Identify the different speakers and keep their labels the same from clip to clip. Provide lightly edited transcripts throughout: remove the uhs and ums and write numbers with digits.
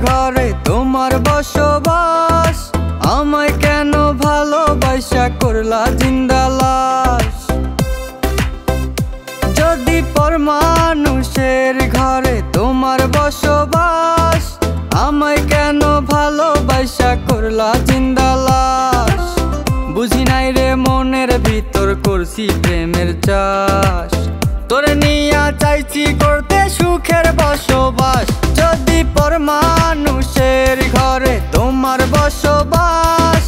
Speaker 1: ঘরে তোমার বসবাস, আমায় কেন ভালোবাসা করলা জিন্দা লাশ। যদি পর মানুষের ঘরে তোমার বসবাস, আমায় কেন ভালোবাসা করলা জিন্দা লাশ। বুঝি নাই রে মনের ভিতর করছি প্রেমের চাষ, তোরে নিয়া চাইছি করতে সুখের বসবাস। যদি পর মানুষের ঘরে তোমার বসবাস,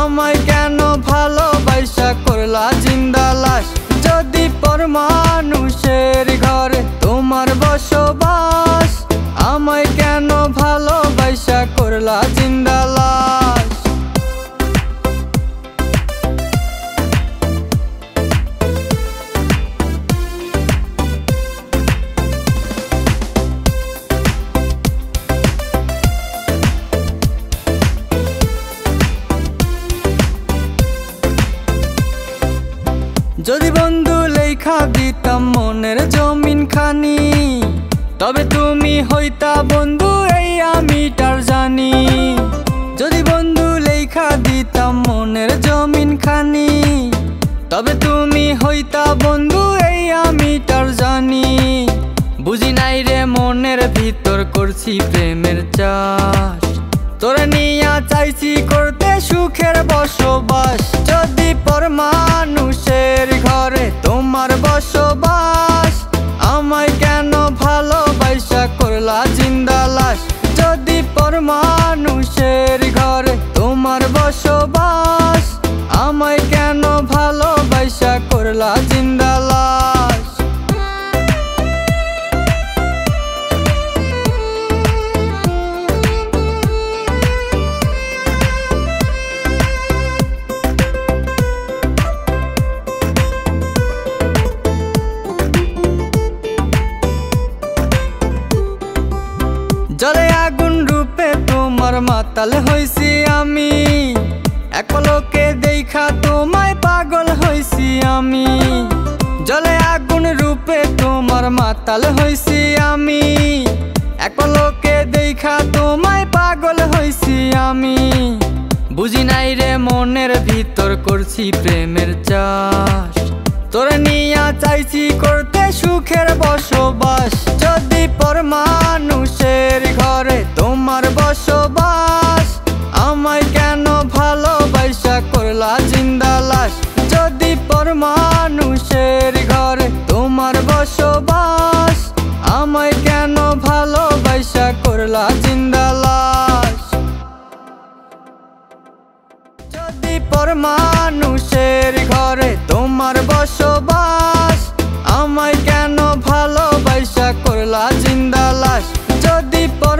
Speaker 1: আমায় কেন ভালোবাসা করলা জিন্দা লাশ। যদি পর মানুষের ঘরে তোমার বসবাস, আমায় কেন ভালোবাসা করলা জিন্দা লাশ। যদি বন্ধু লেখা দিতাম মনের জমিন খানি, তবে তুমি হইতা বন্ধু এই আমি তার জানি। যদি বন্ধু লেখা দিতাম মনের জমিন খানি, তবে তুমি হইতা বন্ধু এই আমি তার জানি। বুঝি নাই রে মনের ভিতর করছি প্রেমের চাষ, তোরে নিয়া চাইছি করতে সুখের বসবাস। যদি পর মানুষের ঘরে তোমার বসবাস, আমায় কেন ভালোবাসা করলা জিন্দা লাশ। যদি পর মানুষের ঘরে তোমার বসবাস, আমায় কেন ভালোবাসা করলা জিন্দা লাশ। জলে আগুন রূপে তোমার মাতাল হইছি আমি, এক পলকে দেখা তোমায় পাগল হইছি আমি। জলে আগুন রূপে তোমার মাতাল হইছি আমি, এক পলকে দেখা তোমায় পাগল হইছি আমি। বুঝি নাই রে মনের ভিতর করছি প্রেমের চাষ, তোরে নিয়া চাইছি করতে সুখের বসবাস। যদি পর মানুষের ঘরে তোমার বসবাস, আমায় কেন ভালোবাসা করলা জিন্দা লাশ। যদি পর মানুষের ঘরে তোমার বসবাস, আমায় কেন ভালোবাসা করলা জিন্দা লাশ। যদি পর মানুষের ঘরে তোমার বসবাস, আমায় কেন ভালোবাসা করলা জিন্দা লাশ। যদি পর